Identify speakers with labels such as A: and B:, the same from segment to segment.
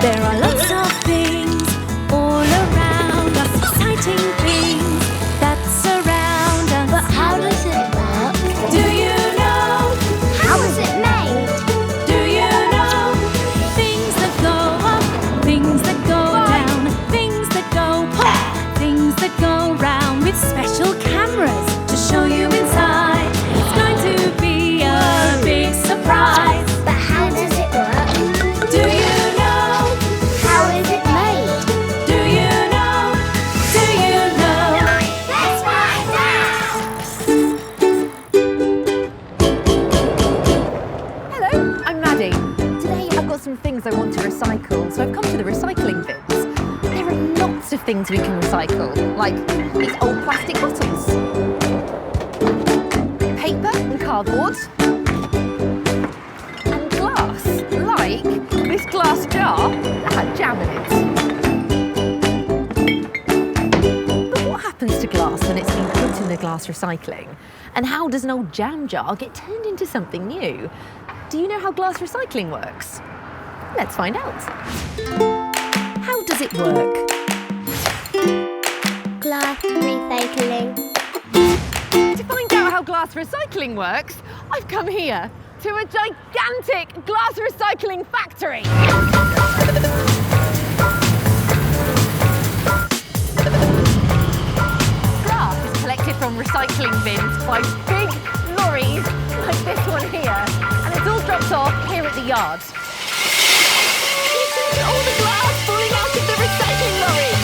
A: There are lots of things all around us, exciting things that surround us.
B: But how does it work?
A: Do you know?
B: How is it made?
A: Do you know? Things that go up, things that go down, things that go pop, things that go round, with special cameras to show you inside. It's going to be a big surprise.
B: But how does it work?
A: Do you know?
B: How is it made?
A: Do you know? Do you know?
B: Let's find out!
C: Hello, I'm Maddie. Today I've got some things I want to recycle, so I've come to the recycling bins. There are lots of things we can recycle, like these old plastic bottles, paper and cardboard, and glass, like this glass jar that had jam in it. But what happens to glass when it's been put in the glass recycling? And how does an old jam jar get turned into something new? Do you know how glass recycling works? Let's find out. How does it work?
B: Glass recycling.
C: To find out how glass recycling works, I've come here to a gigantic glass recycling factory. Glass is collected from recycling bins by big lorries like this one here, and it's all dropped off here at the yard. Listen to all the glass falling out of the recycling lorries.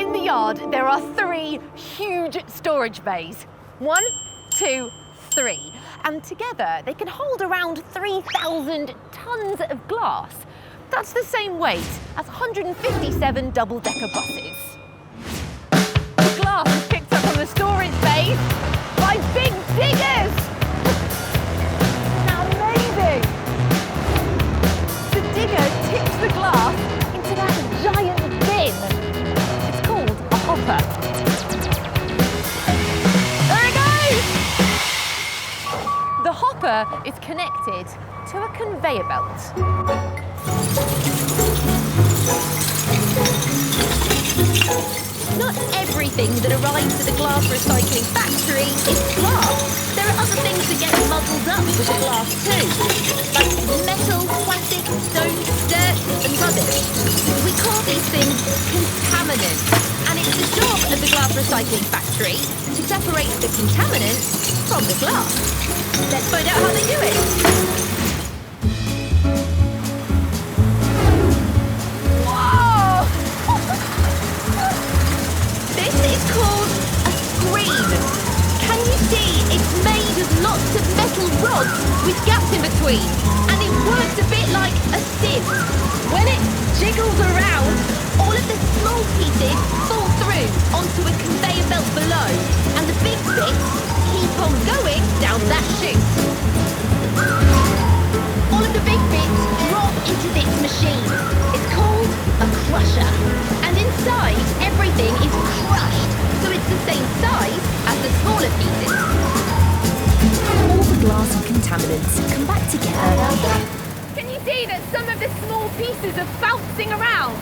C: In the yard, there are 3 huge storage bays. 1, 2, 3. And together, they can hold around 3,000 tons of glass. That's the same weight as 157 double-decker buses. The glass is picked up from the storage bays by big diggers. Isn't that amazing? The digger tips the glass into that giant bin. It's called a hopper. There it goes! The hopper is connected to a conveyor belt. Not everything that arrives at the glass recycling factory is glass. There are other things that get muddled up with the glass too, like metal, plastic, stone, dirt and rubbish. We call these things contaminants, and it's the job of the glass recycling factory to separate the contaminants from the glass. Let's find out how they do it. This is called a screen. Can you see it's made of lots of metal rods with gaps in between? And it works a bit like a sieve. When it jiggles around, all of the small pieces fall through onto a conveyor belt below. And the big bits keep on going down that chute. All of the big bits drop into this machine. It's called a crusher. And inside, everything is crushed, so it's the same size as the smaller pieces. All the glass and contaminants come back together. Can you see that some of the small pieces are bouncing around?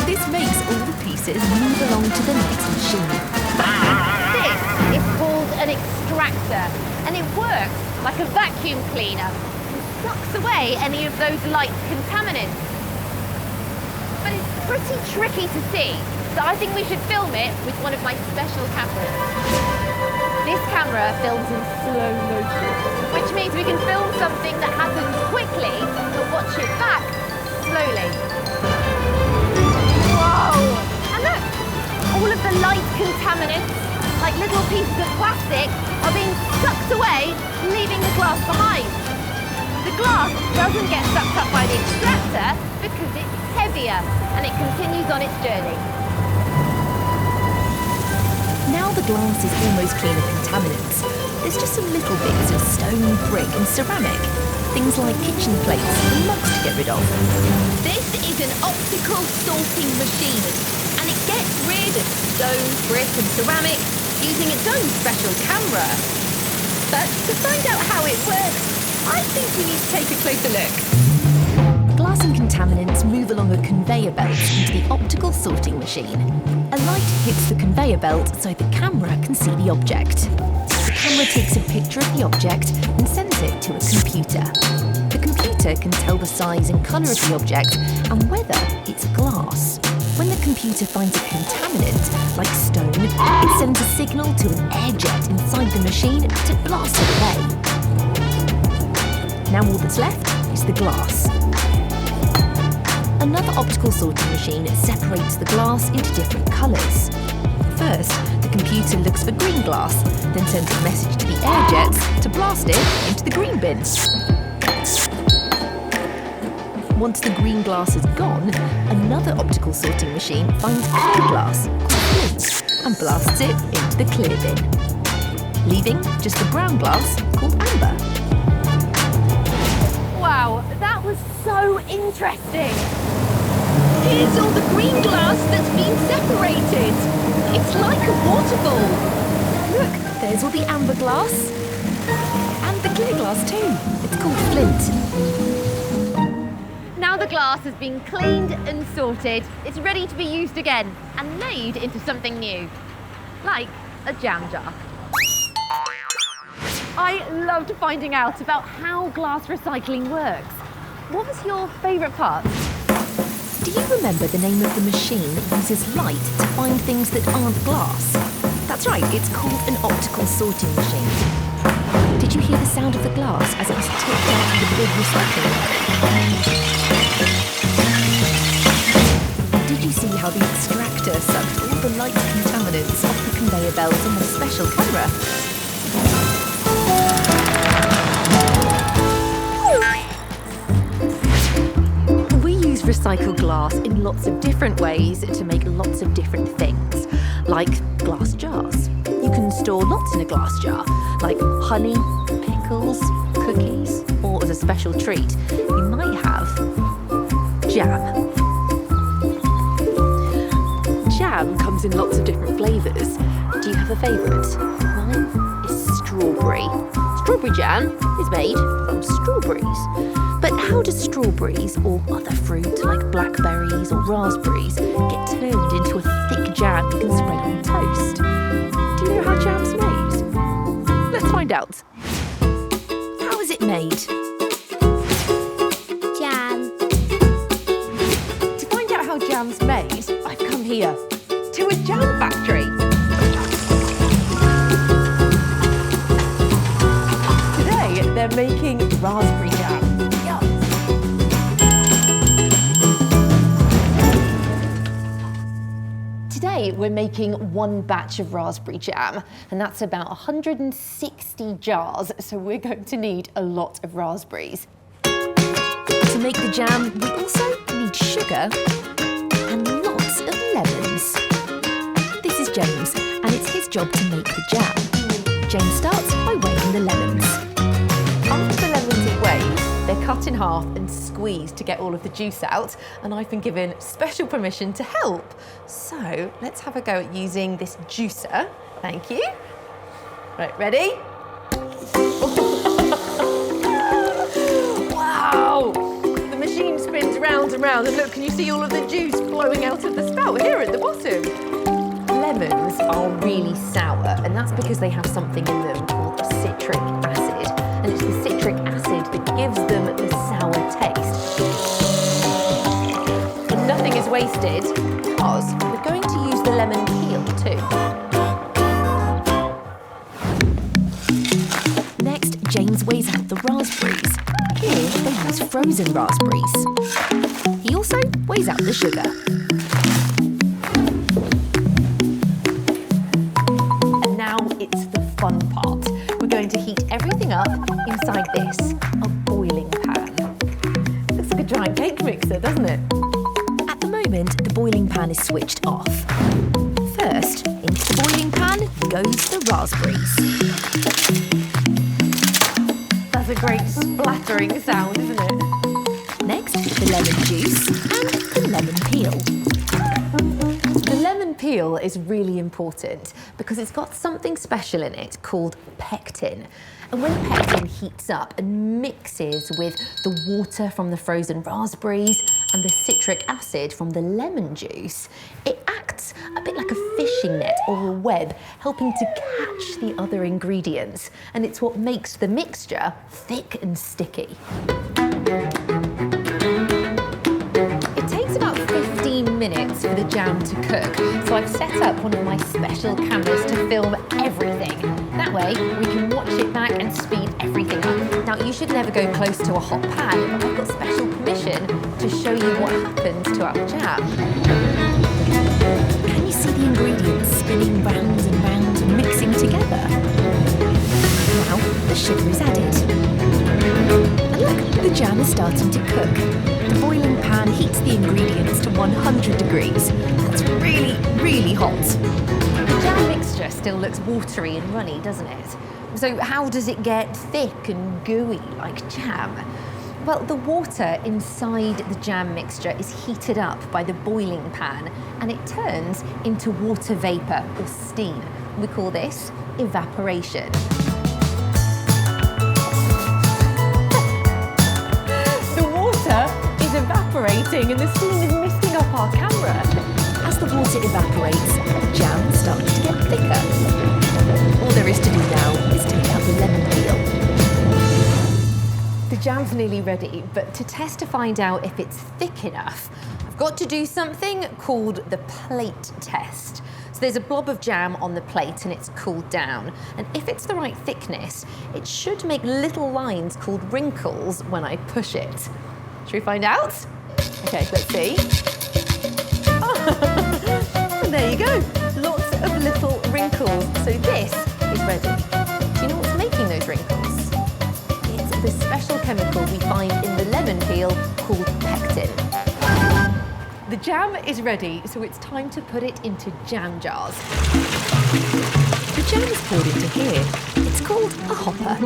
C: This makes all the pieces move along to the next machine. This is called an extractor, and it works like a vacuum cleaner and sucks away any of those light contaminants. But it's pretty tricky to see, so I think we should film it with one of my special cameras. This camera films in slow motion, which means we can film something that happens quickly, but watch it back slowly. Whoa! And look! All of the light contaminants, like little pieces of plastic, are being sucked away, leaving the glass behind. The glass doesn't get sucked up by the extractor because it's heavier and it continues on its journey. Now the glass is almost clean of contaminants. There's just some little bits of stone, brick and ceramic. Things like kitchen plates and mugs to get rid of. This is an optical sorting machine, and it gets rid of stone, brick and ceramic using its own special camera. But to find out how it works, I think we need to take a closer look.
D: Glass and contaminants move along a conveyor belt into the optical sorting machine. A light hits the conveyor belt so the camera can see the object. The camera takes a picture of the object and sends it to a computer. The computer can tell the size and colour of the object and whether it's glass. When the computer finds a contaminant, like stone, it sends a signal to an air jet inside the machine to blast it away. Now all that's left is the glass. Another optical sorting machine separates the glass into different colours. First, the computer looks for green glass, then sends a message to the air jets to blast it into the green bin. Once the green glass is gone, another optical sorting machine finds clear glass, called flint, and blasts it into the clear bin, leaving just the brown glass called amber.
C: Wow, that was so interesting. Here's all the green glass that's been separated. It's like a waterfall.
D: Look, there's all the amber glass. And the clear glass too. It's called flint.
C: Now the glass has been cleaned and sorted, it's ready to be used again and made into something new, like a jam jar. I loved finding out about how glass recycling works. What was your favourite part?
D: Do you remember the name of the machine that uses light to find things that aren't glass? That's right, it's called an optical sorting machine. Did you hear the sound of the glass as it was tipped out of the big recycling bin? Did you see how the extractor sucked all the light contaminants off the conveyor belt on the special camera? We use recycled glass in lots of different ways to make lots of different things, like glass jars. You can store lots in a glass jar, like honey, pickles, cookies, or as a special treat, you might have jam. Jam comes in lots of different flavours. Do you have a favourite? Mine is strawberry. Strawberry jam is made from strawberries. But how do strawberries or other fruit like blackberries or raspberries get turned into a thick jam you can spread on toast? Do you know how jam's made? Let's find out. How is it made?
B: Jam.
C: To find out how jam's made, I've come here to a jam factory. Today they're making raspberry jam. Today we're making one batch of raspberry jam, and that's about 160 jars, so we're going to need a lot of raspberries.
D: To make the jam, we also need sugar and lots of lemons. This is James, and it's his job to make the jam. James starts by weighing the lemons.
C: After the lemons are weighed, they're cut in half and squeezed to get all of the juice out, and I've been given special permission to help. So let's have a go at using this juicer. Thank you. Right, ready? Wow! The machine spins round and round, and look, can you see all of the juice flowing out of the spout here at the bottom? Lemons are really sour, and that's because they have something in them called citric acid. And it's the citric acid that gives them the sour taste. And nothing is wasted because we're going to use the lemon peel too.
D: Next, James weighs out the raspberries. Here, they use frozen raspberries. He also weighs out the sugar.
C: And now it's the fun part. We're going to heat everything up inside this, a boiling pan. Looks like a giant cake mixer, doesn't it?
D: At the moment, the boiling pan is switched off. First, into the boiling pan goes the raspberries.
C: That's a great splattering sound, isn't it?
D: Next, the lemon juice and the lemon peel.
C: The lemon peel
D: is really important because it's got something special in it called pectin. And when pectin heats up and mixes with the water from the frozen raspberries and the citric acid from the lemon juice, it acts a bit like a fishing net or a web, helping to catch the other ingredients. And it's what makes the mixture thick and sticky. It takes about 15 minutes for the jam to cook, so I've set up one of my special cameras to film everything. That way, we can watch it back and speed everything up. Now, you should never go close to a hot pan, but I've got special permission to show you what happens to our jam. Can you see the ingredients spinning round and mixing together? Now, the sugar is added. And look, the jam is starting to cook. The boiling pan heats the ingredients to 100 degrees. That's really, really hot. The jam mixture still looks watery and runny, doesn't it? So how does it get thick and gooey like jam? Well, the water inside the jam mixture is heated up by the boiling pan and it turns into water vapour or steam. We call this evaporation. The water is evaporating and the steam is misting up our camera. As the water evaporates, the jam starts to get thicker. All there is to do now is take out the lemon peel. The jam's nearly ready, but to test to find out if it's thick enough, I've got to do something called the plate test. So there's a blob of jam on the plate and it's cooled down. And if it's the right thickness, it should make little lines called wrinkles when I push it. Should we find out? Okay, let's see. There you go, lots of little wrinkles. So this is ready. Do you know what's making those wrinkles? It's the special chemical we find in the lemon peel called pectin. The jam is ready, so it's time to put it into jam jars. The jam is poured into here. It's called a hopper.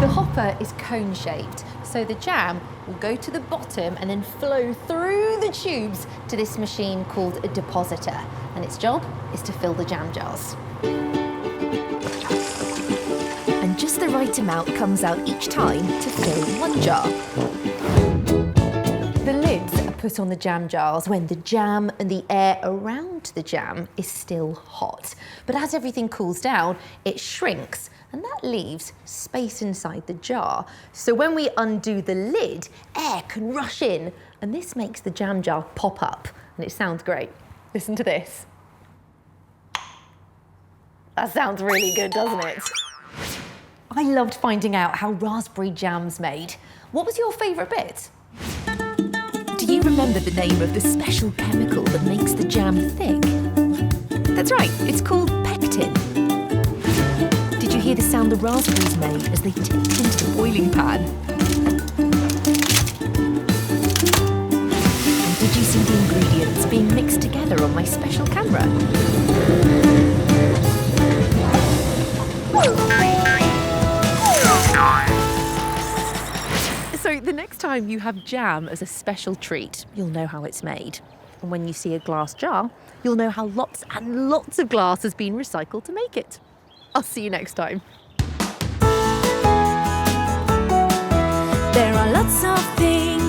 D: The hopper is cone-shaped, so the jam will go to the bottom and then flow through the tubes to this machine called a depositor. And its job is to fill the jam jars. And just the right amount comes out each time to fill one jar. The lids are put on the jam jars when the jam and the air around the jam is still hot. But as everything cools down, it shrinks and that leaves space inside the jar. So when we undo the lid, air can rush in and this makes the jam jar pop up and it sounds great. Listen to this. That sounds really good, doesn't it? I loved finding out how raspberry jam's made. What was your favourite bit? Do you remember the name of the special chemical that makes the jam thick? That's right, it's called pectin. Did you hear the sound the raspberries made as they tipped into the boiling pan? And did you see the ingredients being mixed together on my special camera? So the next time you have jam as a special treat, you'll know how it's made. And when you see a glass jar, you'll know how lots and lots of glass has been recycled to make it. I'll see you next time.
A: There are lots of things